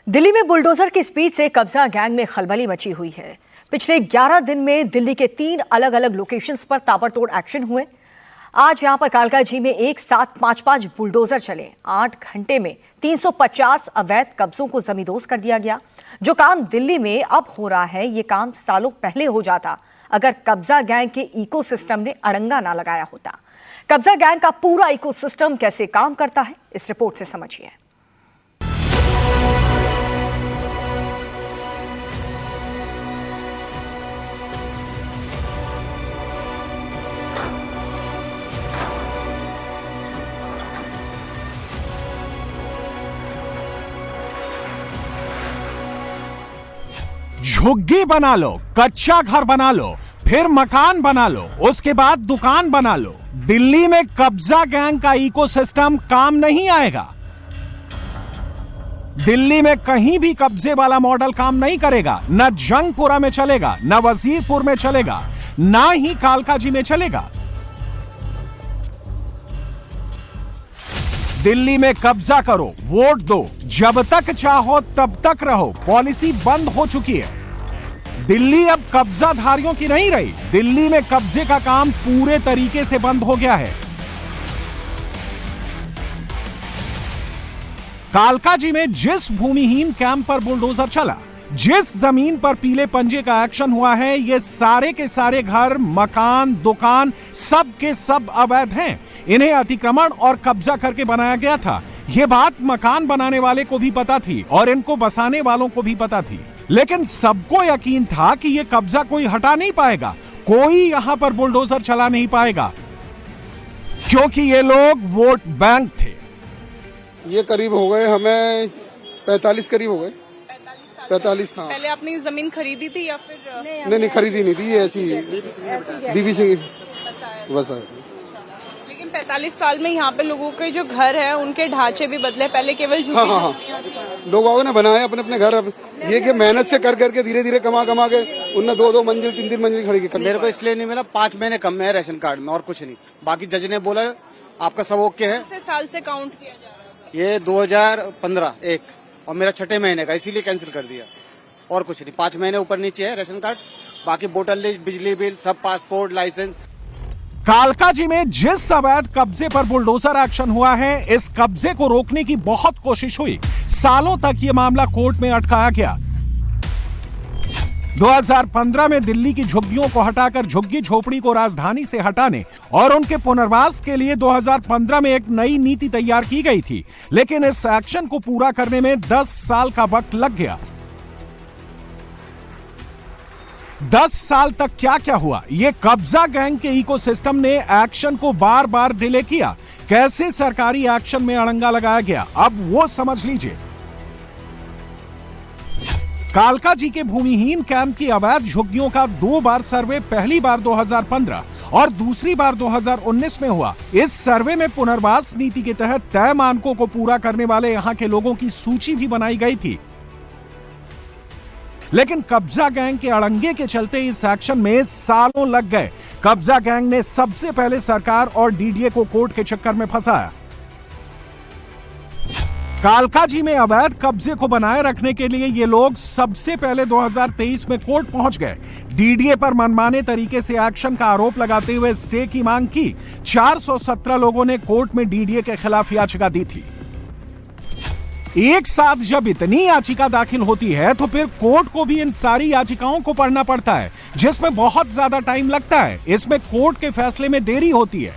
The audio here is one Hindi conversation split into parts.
दिल्ली में बुलडोजर की स्पीड से कब्जा गैंग में खलबली मची हुई है। पिछले 11 दिन में दिल्ली के 3 अलग अलग लोकेशंस पर ताबड़तोड़ एक्शन हुए। आज यहां पर कालकाजी में एक साथ 5 बुलडोजर चले। 8 घंटे में 350 अवैध कब्जों को जमींदोज कर दिया गया। जो काम दिल्ली में अब हो रहा है, ये काम सालों पहले हो जाता अगर कब्जा गैंग के इकोसिस्टम ने अड़ंगा ना लगाया होता। कब्जा गैंग का पूरा इकोसिस्टम कैसे काम करता है, इस रिपोर्ट से समझिए। झुग्गी बना लो, कच्चा घर बना लो, फिर मकान बना लो, उसके बाद दुकान बना लो। दिल्ली में कब्जा गैंग का इकोसिस्टम काम नहीं आएगा। दिल्ली में कहीं भी कब्जे वाला मॉडल काम नहीं करेगा। न जंगपुरा में चलेगा, न वजीरपुर में चलेगा, ना ही कालकाजी में चलेगा। दिल्ली में कब्जा करो, वोट दो, जब तक चाहो तब तक रहो, पॉलिसी बंद हो चुकी है। दिल्ली अब कब्जाधारियों की नहीं रही। दिल्ली में कब्जे का काम पूरे तरीके से बंद हो गया है। कालकाजी में जिस भूमिहीन कैंप पर बुलडोजर चला, जिस जमीन पर पीले पंजे का एक्शन हुआ है, ये सारे के सारे घर, मकान, दुकान सब के सब अवैध हैं। इन्हें अतिक्रमण और कब्जा करके बनाया गया था। यह बात मकान बनाने वाले को भी पता थी और इनको बसाने वालों को भी पता थी, लेकिन सबको यकीन था कि यह कब्जा कोई हटा नहीं पाएगा, कोई यहां पर बुलडोजर चला नहीं पाएगा, क्योंकि ये लोग वोट बैंक थे। ये करीब हो गए, हमें 45 करीब हो गए। 45 साल पहले आपने जमीन खरीदी थी या फिर नहीं खरीदी नहीं थी, ये ऐसी बीबीसी बस है। लेकिन 45 साल में यहाँ पे लोगों के जो घर है उनके ढांचे भी बदले। पहले केवल हाँ। लोगों ने बनाए अपने अपने घर। अब ये कि मेहनत से कर करके धीरे धीरे कमा के उनने 2-2 मंजिल 3-3 मंजिल खड़ी की। मेरे को इसलिए नहीं मिला, 5 महीने कम है राशन कार्ड में और कुछ नहीं। बाकी जज ने बोला आपका सब ओके है। साल से काउंट किया जा रहा है। ये 2015 एक और मेरा 6ठे महीने का, इसीलिए कैंसिल कर दिया और कुछ नहीं। 5 महीने ऊपर नीचे है राशन कार्ड, बाकी वोटर लिस्ट, बिजली बिल सब, पासपोर्ट, लाइसेंस। कालकाजी में जिस अवैध कब्जे पर बुलडोजर एक्शन हुआ है, इस कब्जे को रोकने की बहुत कोशिश हुई। सालों तक यह मामला कोर्ट में अटकाया गया। 2015 में दिल्ली की झुग्गियों को हटाकर झुग्गी झोपड़ी को राजधानी से हटाने और उनके पुनर्वास के लिए 2015 में एक नई नीति तैयार की गई थी, लेकिन इस एक्शन को पूरा करने में 10 साल का वक्त लग गया। 10 साल तक क्या क्या हुआ, ये कब्जा गैंग के इकोसिस्टम ने एक्शन को बार बार डिले किया। कैसे सरकारी एक्शन में अड़ंगा लगाया गया, अब वो समझ लीजिए। कालकाजी के भूमिहीन कैंप की अवैध झुग्गियों का 2 बार सर्वे, पहली बार 2015 और दूसरी बार 2019 में हुआ। इस सर्वे में पुनर्वास नीति के तहत तय मानकों को पूरा करने वाले यहां के लोगों की सूची भी बनाई गई थी, लेकिन कब्जा गैंग के अड़ंगे के चलते इस एक्शन में सालों लग गए। कब्जा गैंग ने सबसे पहले सरकार और डीडीए को कोर्ट के चक्कर में फंसाया। कालकाजी में अवैध कब्जे को बनाए रखने के लिए ये लोग सबसे पहले 2023 में कोर्ट पहुंच गए। डीडीए पर मनमाने तरीके से एक्शन का आरोप लगाते हुए स्टे की मांग की। 417 लोगों ने कोर्ट में डीडीए के खिलाफ याचिका दी थी। एक साथ जब इतनी याचिका दाखिल होती है तो फिर कोर्ट को भी इन सारी याचिकाओं को पढ़ना पड़ता है, जिसमें बहुत ज्यादा टाइम लगता है। इसमें कोर्ट के फैसले में देरी होती है।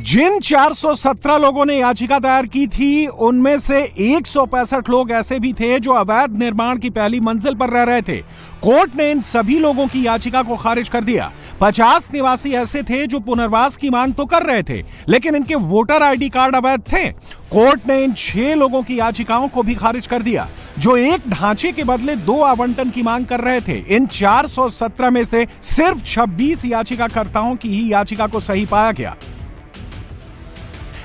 जिन 417 लोगों ने याचिका दायर की थी, उनमें से 165 लोग ऐसे भी थे जो अवैध निर्माण की पहली मंजिल पर रह रहे थे। कोर्ट ने इन सभी लोगों की याचिका को खारिज कर दिया। 50 निवासी ऐसे थे जो पुनर्वास की मांग तो कर रहे थे, लेकिन इनके वोटर आईडी कार्ड अवैध थे। कोर्ट ने इन 6 लोगों की याचिकाओं को भी खारिज कर दिया, जो एक ढांचे के बदले 2 आवंटन की मांग कर रहे थे। इन 417 में से सिर्फ 26 याचिकाकर्ताओं की ही याचिका को सही पाया गया,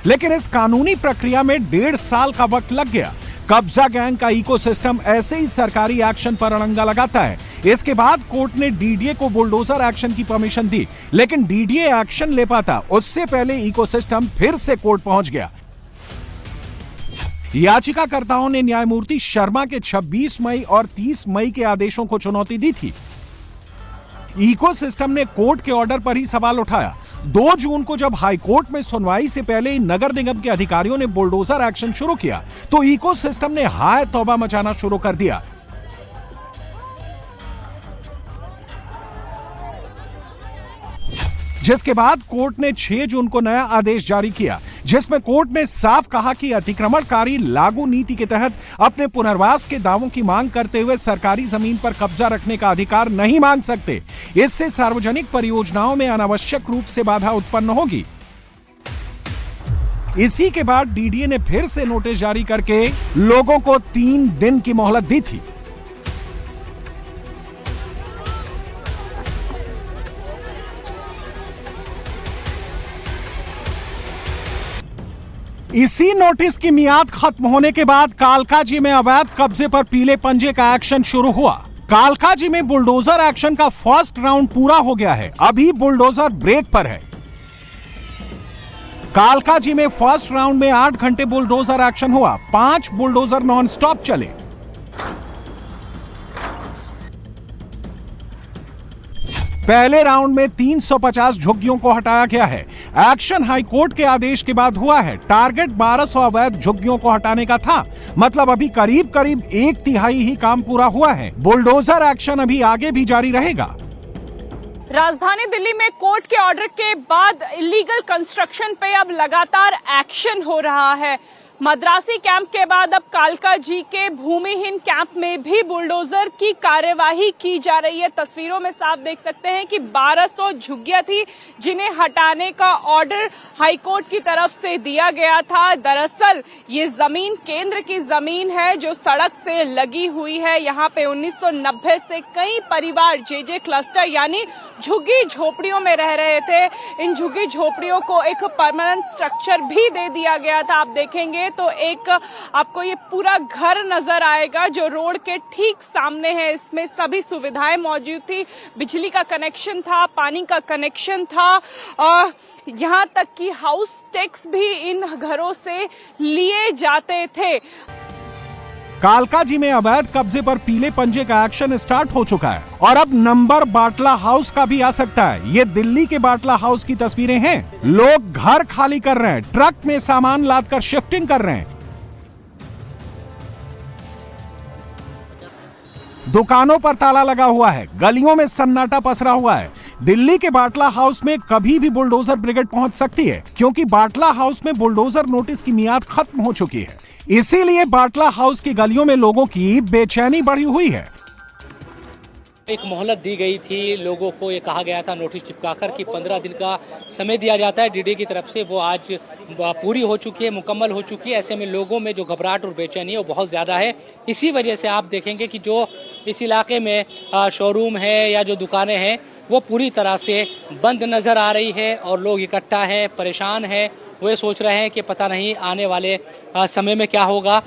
लेकिन इस कानूनी प्रक्रिया में 1.5 साल का वक्त लग गया। कब्जा गैंग का इकोसिस्टम ऐसे ही सरकारी एक्शन पर अड़ंगा लगाता है। इसके बाद कोर्ट ने डीडीए को बुलडोजर एक्शन की परमिशन दी, लेकिन डीडीए एक्शन ले पाता उससे पहले इकोसिस्टम फिर से कोर्ट पहुंच गया। याचिकाकर्ताओं ने न्यायमूर्ति शर्मा के 26 मई और 30 मई के आदेशों को चुनौती दी थी। इकोसिस्टम ने कोर्ट के ऑर्डर पर ही सवाल उठाया। 2 जून को जब हाईकोर्ट में सुनवाई से पहले ही नगर निगम के अधिकारियों ने बुलडोजर एक्शन शुरू किया तो इकोसिस्टम ने हाय तौबा मचाना शुरू कर दिया। जिसके बाद कोर्ट ने 6 जून को नया आदेश जारी किया, जिसमें कोर्ट ने साफ कहा कि अतिक्रमणकारी लागू नीति के तहत अपने पुनर्वास के दावों की मांग करते हुए सरकारी जमीन पर कब्जा रखने का अधिकार नहीं मांग सकते। इससे सार्वजनिक परियोजनाओं में अनावश्यक रूप से बाधा उत्पन्न होगी। इसी के बाद डीडीए ने फिर से नोटिस जारी करके लोगों को 3 दिन की मोहलत दी थी। इसी नोटिस की मियाद खत्म होने के बाद कालकाजी में अवैध कब्जे पर पीले पंजे का एक्शन शुरू हुआ। कालकाजी में बुलडोजर एक्शन का फर्स्ट राउंड पूरा हो गया है। अभी बुलडोजर ब्रेक पर है। कालकाजी में फर्स्ट राउंड में 8 घंटे बुलडोजर एक्शन हुआ। 5 बुलडोजर नॉन स्टॉप चले। पहले राउंड में 350 झुग्गियों को हटाया गया है। एक्शन हाईकोर्ट के आदेश के बाद हुआ है। टारगेट 1200 अवैध झुग्गियों को हटाने का था। मतलब अभी करीब 1/3 ही काम पूरा हुआ है। बुलडोजर एक्शन अभी आगे भी जारी रहेगा। राजधानी दिल्ली में कोर्ट के ऑर्डर के बाद इलीगल कंस्ट्रक्शन पे अब लगातार एक्शन हो रहा है। मद्रासी कैंप के बाद अब कालकाजी के भूमिहीन कैंप में भी बुलडोजर की कार्यवाही की जा रही है। तस्वीरों में साफ देख सकते हैं कि 1200 झुग्गियां थी जिन्हें हटाने का ऑर्डर हाईकोर्ट की तरफ से दिया गया था। दरअसल ये जमीन केंद्र की जमीन है जो सड़क से लगी हुई है। यहाँ पे 1990 से कई परिवार जेजे क्लस्टर यानी झुग्गी झोपड़ियों में रह रहे थे। इन झुग्गी झोपड़ियों को एक परमानेंट स्ट्रक्चर भी दे दिया गया था। आप देखेंगे तो एक आपको ये पूरा घर नजर आएगा जो रोड के ठीक सामने है। इसमें सभी सुविधाएं मौजूद थी। बिजली का कनेक्शन था, पानी का कनेक्शन था, यहाँ तक कि हाउस टैक्स भी इन घरों से लिए जाते थे। कालकाजी में अवैध कब्जे पर पीले पंजे का एक्शन स्टार्ट हो चुका है और अब नंबर बाटला हाउस का भी आ सकता है। ये दिल्ली के बाटला हाउस की तस्वीरें हैं। लोग घर खाली कर रहे हैं, ट्रक में सामान लादकर शिफ्टिंग कर रहे हैं। दुकानों पर ताला लगा हुआ है, गलियों में सन्नाटा पसरा हुआ है। दिल्ली के बाटला हाउस में कभी भी बुलडोजर ब्रिगेड पहुंच सकती है क्योंकि बाटला हाउस में बुलडोजर नोटिस की मियाद खत्म हो चुकी है। इसीलिए बाटला हाउस की गलियों में लोगों की बेचैनी बढ़ी हुई है। एक मोहलत दी गई थी, लोगों को ये कहा गया था नोटिस चिपकाकर कि 15 दिन का समय दिया जाता है डीडीए की तरफ से। वो आज पूरी हो चुकी है, मुकम्मल हो चुकी है। ऐसे में लोगों में जो घबराहट और बेचैनी है वो बहुत ज़्यादा है। इसी वजह से आप देखेंगे कि जो इस इलाके में शोरूम है या जो दुकानें हैं वो पूरी तरह से बंद नज़र आ रही है और लोग इकट्ठा हैं, परेशान हैं। वो ये सोच रहे हैं कि पता नहीं आने वाले समय में क्या होगा।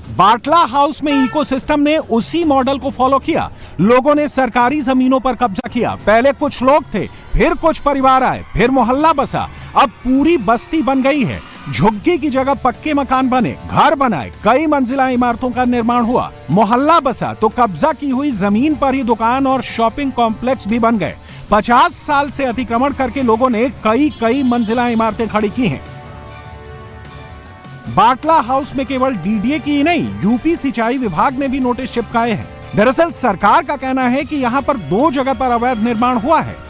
बाटला हाउस में इकोसिस्टम ने उसी मॉडल को फॉलो किया। लोगों ने सरकारी जमीनों पर कब्जा किया। पहले कुछ लोग थे, फिर कुछ परिवार आए, फिर मोहल्ला बसा, अब पूरी बस्ती बन गई है। झुग्गी की जगह पक्के मकान बने, घर बनाए, कई मंजिला इमारतों का निर्माण हुआ। मोहल्ला बसा तो कब्जा की हुई जमीन पर ही दुकान और शॉपिंग कॉम्प्लेक्स भी बन गए। 50 साल से अतिक्रमण करके लोगों ने कई मंजिला इमारतें खड़ी की हैं। बाटला हाउस में केवल डीडीए की ही नहीं, यूपी सिंचाई विभाग ने भी नोटिस चिपकाए हैं। दरअसल सरकार का कहना है कि यहां पर 2 जगह पर अवैध निर्माण हुआ है।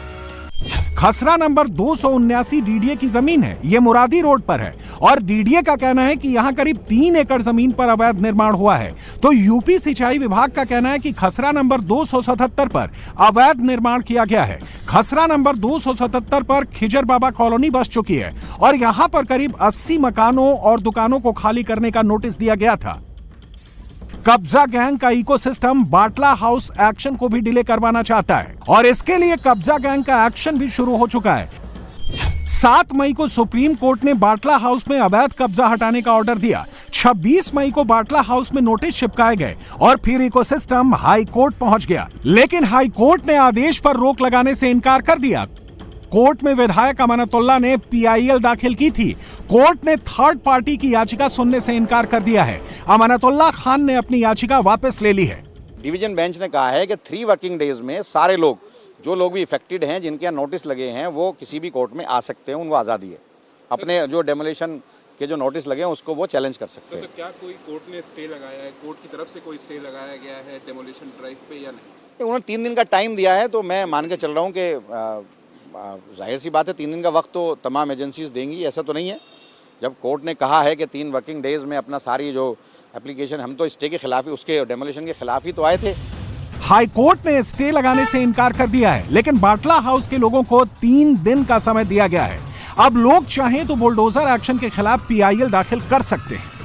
खसरा नंबर 279 डीडीए की जमीन है, ये मुरादी रोड पर है और डीडीए का कहना है कि यहां करीब 3 एकड़ जमीन पर अवैध निर्माण हुआ है। तो यूपी सिंचाई विभाग का कहना है कि खसरा नंबर 277 पर अवैध निर्माण किया गया है। खसरा नंबर 277 पर खिजर बाबा कॉलोनी बस चुकी है और यहां पर करीब 80 मकानों और दुकानों को खाली करने का नोटिस दिया गया था। कब्जा गैंग का इकोसिस्टम बाटला हाउस एक्शन को भी डिले करवाना चाहता है और इसके लिए कब्जा गैंग का एक्शन भी शुरू हो चुका है। 7 मई को सुप्रीम कोर्ट ने बाटला हाउस में अवैध कब्जा हटाने का ऑर्डर दिया। 26 मई को बाटला हाउस में नोटिस चिपकाए गए और फिर इकोसिस्टम हाई कोर्ट पहुंच गया, लेकिन हाई कोर्ट ने आदेश पर रोक लगाने से इनकार कर दिया। कोर्ट में विधायक अमानतुल्लाह ने पीआईएल दाखिल की थी। कोर्ट ने थर्ड पार्टी की याचिका सुनने से इनकार कर दिया है। अमानतुल्लाह खान ने अपनी याचिका वापस ले ली है। डिवीजन बेंच ने कहा है कि 3 वर्किंग डेज में सारे लोग, जो लोग भी इफेक्टेड हैं, जिनके यहाँ नोटिस लगे हैं, वो किसी भी कोर्ट में आ सकते हैं, उनको आज़ादी है। अपने जो डेमोलिशन के जो नोटिस लगे हैं उसको वो चैलेंज कर सकते हैं। तो क्या कोई कोर्ट ने स्टे लगाया है, कोर्ट की तरफ से कोई स्टे लगाया गया है डेमोलिशन ड्राइव पे या नहीं? उन्होंने 3 दिन का टाइम दिया है, तो मैं मान के चल रहा हूँ कि जाहिर सी बात है 3 दिन का वक्त तो तमाम एजेंसीज देंगी, ऐसा तो नहीं है। जब कोर्ट ने कहा है कि 3 वर्किंग डेज में अपना सारी जो एप्लीकेशन, हम तो स्टे के खिलाफ ही, उसके डेमोलिशन के खिलाफ ही तो आए थे। हाई कोर्ट ने स्टे लगाने से इनकार कर दिया है, लेकिन बाटला हाउस के लोगों को 3 दिन का समय दिया गया है। अब लोग चाहें तो बुलडोजर एक्शन के खिलाफ पीआईएल दाखिल कर सकते हैं।